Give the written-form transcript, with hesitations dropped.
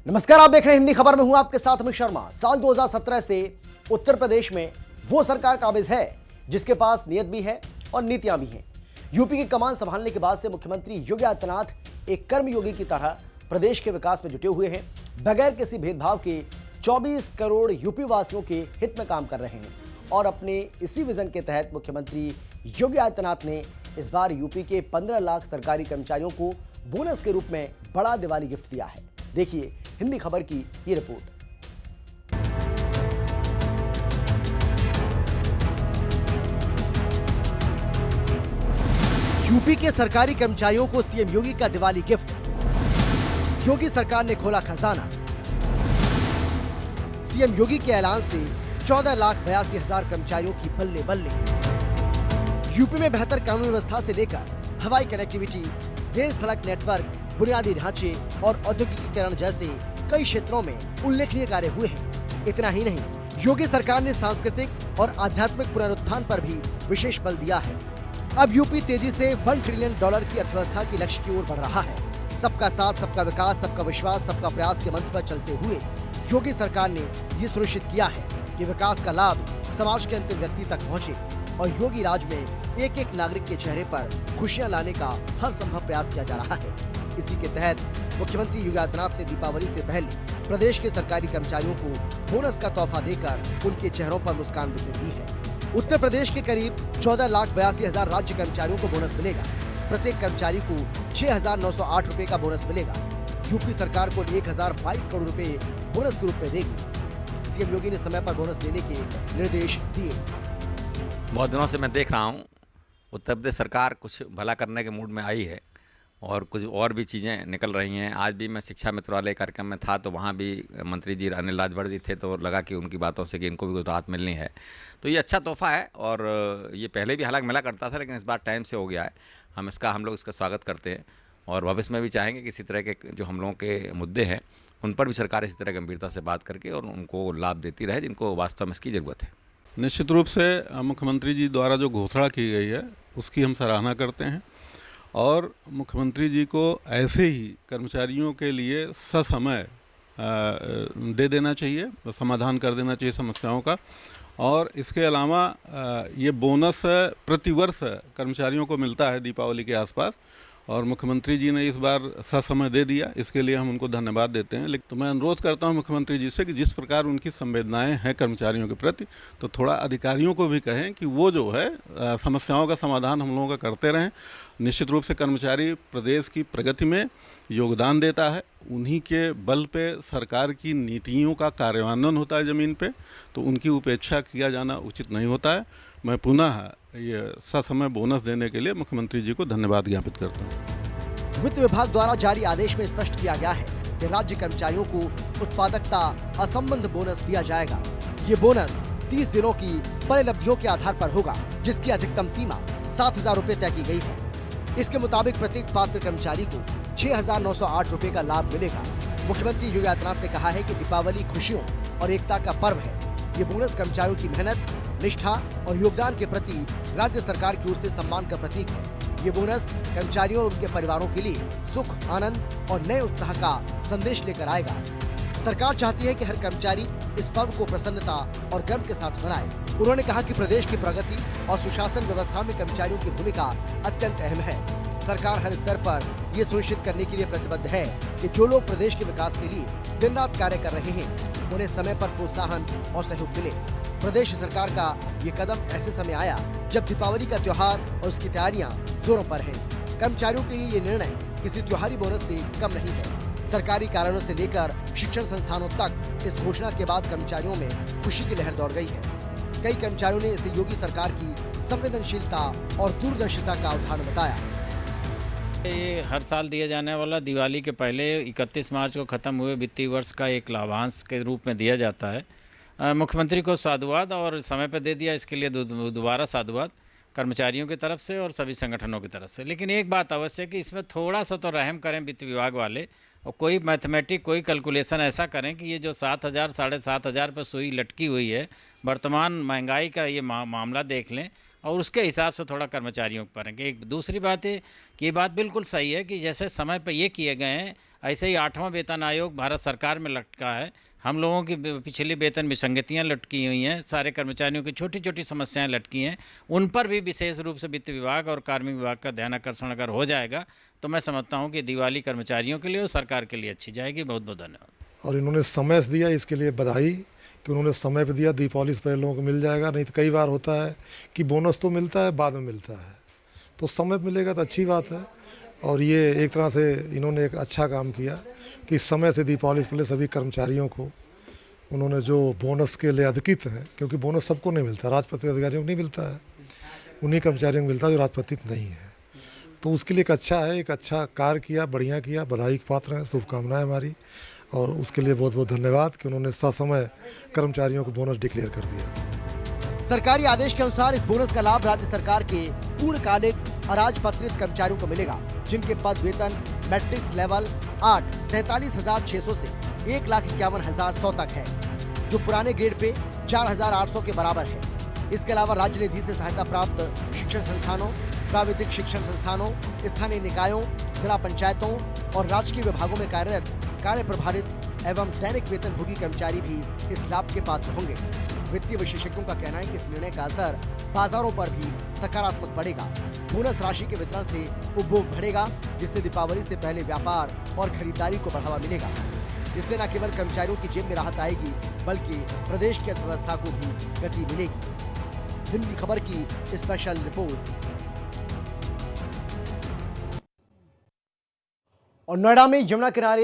नमस्कार, आप देख रहे हैं हिंदी खबर में हूं आपके साथ अमित शर्मा। साल 2017 से उत्तर प्रदेश में वो सरकार काबिज है जिसके पास नियत भी है और नीतियां भी हैं। यूपी की कमान संभालने के बाद से मुख्यमंत्री योगी आदित्यनाथ एक कर्मयोगी की तरह प्रदेश के विकास में जुटे हुए हैं। बगैर किसी भेदभाव के 24 करोड़ यूपी वासियों के हित में काम कर रहे हैं और अपने इसी विजन के तहत मुख्यमंत्री योगी आदित्यनाथ ने इस बार यूपी के 15 लाख सरकारी कर्मचारियों को बोनस के रूप में बड़ा दिवाली गिफ्ट दिया है। देखिए हिंदी खबर की ये रिपोर्ट। यूपी के सरकारी कर्मचारियों को सीएम योगी का दिवाली गिफ्ट। योगी सरकार ने खोला खजाना। सीएम योगी के ऐलान से 14,82,000 कर्मचारियों की बल्ले बल्ले। यूपी में बेहतर कानून व्यवस्था से लेकर हवाई कनेक्टिविटी, रेल सड़क नेटवर्क, बुनियादी ढांचे और औद्योगिकीकरण जैसे कई क्षेत्रों में उल्लेखनीय कार्य हुए हैं। इतना ही नहीं, योगी सरकार ने सांस्कृतिक और आध्यात्मिक पुनरुत्थान पर भी विशेष बल दिया है। अब यूपी तेजी से $1 ट्रिलियन की अर्थव्यवस्था के लक्ष्य की ओर बढ़ रहा है। सबका साथ, सबका विकास, सबका विश्वास, सबका प्रयास के मंत्र पर चलते हुए योगी सरकार ने ये सुनिश्चित किया है कि विकास का लाभ समाज के अंतिम व्यक्ति तक पहुँचे और योगी राज में एक एक नागरिक के चेहरे पर खुशियां लाने का हर संभव प्रयास किया जा रहा है। इसी के तहत मुख्यमंत्री योगी आदित्यनाथ ने दीपावली से पहले प्रदेश के सरकारी कर्मचारियों को बोनस का तोहफा देकर उनके चेहरों पर मुस्कान बिखेर दी है। उत्तर प्रदेश के करीब 14,82,000 राज्य कर्मचारियों को बोनस मिलेगा। प्रत्येक कर्मचारी को 6,908 रुपए का बोनस मिलेगा। यूपी सरकार को 1,022 करोड़ रुपए बोनस के रूप में देगी। सीएम योगी ने समय पर बोनस देने के निर्देश दिए। बहुत दिनों से मैं देख रहा हूँ उत्तर प्रदेश सरकार कुछ भला करने के मूड में आई है और कुछ और भी चीज़ें निकल रही हैं। आज भी मैं शिक्षा मित्र वाले कार्यक्रम में था तो वहाँ भी मंत्री जी अनिल राजभर जी थे तो लगा कि उनकी बातों से कि इनको भी कुछ राहत मिलनी है। तो ये अच्छा तोहफा है और ये पहले भी हालांकि मिला करता था लेकिन इस बार टाइम से हो गया है। हम लोग इसका स्वागत करते हैं और भविष्य में भी चाहेंगे कि इसी तरह के जो हम लोगों के मुद्दे हैं उन पर भी सरकार इसी तरह गंभीरता से बात करके और उनको लाभ देती रहे जिनको वास्तव में इसकी ज़रूरत है। निश्चित रूप से मुख्यमंत्री जी द्वारा जो घोषणा की गई है उसकी हम सराहना करते हैं और मुख्यमंत्री जी को ऐसे ही कर्मचारियों के लिए ससमय दे देना चाहिए, समाधान कर देना चाहिए समस्याओं का। और इसके अलावा ये बोनस प्रतिवर्ष कर्मचारियों को मिलता है दीपावली के आसपास और मुख्यमंत्री जी ने इस बार ससमय दे दिया, इसके लिए हम उनको धन्यवाद देते हैं। लेकिन तो मैं अनुरोध करता हूं मुख्यमंत्री जी से कि जिस प्रकार उनकी संवेदनाएं हैं कर्मचारियों के प्रति, तो थोड़ा अधिकारियों को भी कहें कि वो जो है समस्याओं का समाधान हम लोगों का करते रहें। निश्चित रूप से कर्मचारी प्रदेश की प्रगति में योगदान देता है, उन्हीं के बल पे सरकार की नीतियों का कार्यान्वयन होता है ज़मीन पे, तो उनकी उपेक्षा किया जाना उचित नहीं होता है। मैं पुनः ये ससमय बोनस देने के लिए मुख्यमंत्री जी को धन्यवाद ज्ञापित करता हूँ। वित्त विभाग द्वारा जारी आदेश में स्पष्ट किया गया है कि राज्य कर्मचारियों को उत्पादकता असंबद्ध बोनस दिया जाएगा। ये बोनस 30 दिनों की परिलब्धियों के आधार पर होगा, जिसकी अधिकतम सीमा 7,000 रुपए तय की गई है। इसके मुताबिक प्रत्येक पात्र कर्मचारी को 6,908 रुपए का लाभ मिलेगा। मुख्यमंत्री योगी आदित्यनाथ ने कहा है कि दीपावली खुशियों और एकता का पर्व है। ये बोनस कर्मचारियों की मेहनत, निष्ठा और योगदान के प्रति राज्य सरकार की ओर से सम्मान का प्रतीक है। ये बोनस कर्मचारियों और उनके परिवारों के लिए सुख, आनंद और नए उत्साह का संदेश लेकर आएगा। सरकार चाहती है कि हर कर्मचारी इस पर्व को प्रसन्नता और गर्व के साथ मनाए। उन्होंने कहा कि प्रदेश की प्रगति और सुशासन व्यवस्था में कर्मचारियों की भूमिका अत्यंत अहम है। सरकार हर स्तर पर ये सुनिश्चित करने के लिए प्रतिबद्ध है कि जो लोग प्रदेश के विकास के लिए दिन रात कार्य कर रहे हैं उन्हें समय पर प्रोत्साहन और सहयोग मिले। प्रदेश सरकार का ये कदम ऐसे समय आया जब दीपावली का त्योहार और उसकी तैयारियां जोरों पर हैं। कर्मचारियों के लिए ये निर्णय किसी त्योहारी बोनस से कम नहीं है। सरकारी कारणों से लेकर शिक्षण संस्थानों तक इस घोषणा के बाद कर्मचारियों में खुशी की लहर दौड़ गई है। कई कर्मचारियों ने इसे योगी सरकार की संवेदनशीलता और दूरदर्शिता का उदाहरण बताया। ये हर साल दिया जाने वाला दिवाली के पहले 31 मार्च को ख़त्म हुए वित्तीय वर्ष का एक लाभांश के रूप में दिया जाता है। मुख्यमंत्री को साधुवाद और समय पर दे दिया, इसके लिए दोबारा साधुवाद कर्मचारियों की तरफ से और सभी संगठनों की तरफ से। लेकिन एक बात अवश्य है कि इसमें थोड़ा सा तो रहम करें वित्त विभाग वाले और कोई मैथमेटिक, कोई कैलकुलेशन ऐसा करें कि ये जो 7,000 साढ़े 7,000 पर सुई लटकी हुई है, वर्तमान महंगाई का ये मामला देख लें और उसके हिसाब से थोड़ा कर्मचारियों पर है। एक दूसरी बात है कि ये बात बिल्कुल सही है कि जैसे समय पर ये किए गए हैं, ऐसे ही 8वां वेतन आयोग भारत सरकार में लटका है। हम लोगों की पिछली वेतन विसंगतियाँ लटकी हुई हैं, सारे कर्मचारियों की छोटी छोटी समस्याएं लटकी हैं, उन पर भी विशेष रूप से वित्त विभाग और कार्मिक विभाग का ध्यान आकर्षण अगर हो जाएगा तो मैं समझता हूं कि दिवाली कर्मचारियों के लिए और सरकार के लिए अच्छी जाएगी। बहुत बहुत धन्यवाद। और इन्होंने समय से दिया, इसके लिए बधाई कि उन्होंने समय पर दिया। दीपावली से पहले लोगों को मिल जाएगा, नहीं तो कई बार होता है कि बोनस तो मिलता है बाद में मिलता है, तो समय पर मिलेगा तो अच्छी बात है। और ये एक तरह से इन्होंने एक अच्छा काम किया कि समय से दीपावली से पहले सभी कर्मचारियों को उन्होंने जो बोनस के लिए अधिकृत हैं, क्योंकि बोनस सबको नहीं मिलता, राजपत्रित अधिकारियों को नहीं मिलता है, उन्हीं कर्मचारियों को मिलता है जो राजपत्रित नहीं है। तो उसके लिए एक अच्छा है, एक अच्छा कार्य किया, बढ़िया किया, बधाई के पात्र हैं, शुभकामनाएं हमारी। और उसके लिए बहुत बहुत धन्यवाद कि उन्होंने ससमय कर्मचारियों को बोनस डिक्लेयर कर दिया। सरकारी आदेश के अनुसार इस बोनस का लाभ राज्य सरकार के पूर्णकालिक अराजपत्रित कर्मचारियों को मिलेगा, जिनके पद वेतन मैट्रिक्स लेवल 8 47,600 से 1,51,100 तक है, जो पुराने ग्रेड पे 4,800 के बराबर है। इसके अलावा राज्य निधि से सहायता प्राप्त शिक्षण संस्थानों, प्राविधिक शिक्षण संस्थानों, स्थानीय निकायों, जिला पंचायतों और राजकीय विभागों में कार्यरत कार्य प्रभारित एवं दैनिक वेतनभोगी कर्मचारी भी इस लाभ के पात्र होंगे। वित्तीय विशेषज्ञों का कहना है कि इस निर्णय का असर बाजारों पर भी सकारात्मक पड़ेगा। बोनस राशि के वितरण से उपभोग बढ़ेगा, जिससे दीपावली से पहले व्यापार और खरीदारी को बढ़ावा मिलेगा। इससे न केवल कर्मचारियों की जेब में राहत आएगी, बल्कि प्रदेश की अर्थव्यवस्था को भी गति मिलेगी। हिंदी खबर की स्पेशल रिपोर्ट। और नोएडा में यमुना किनारे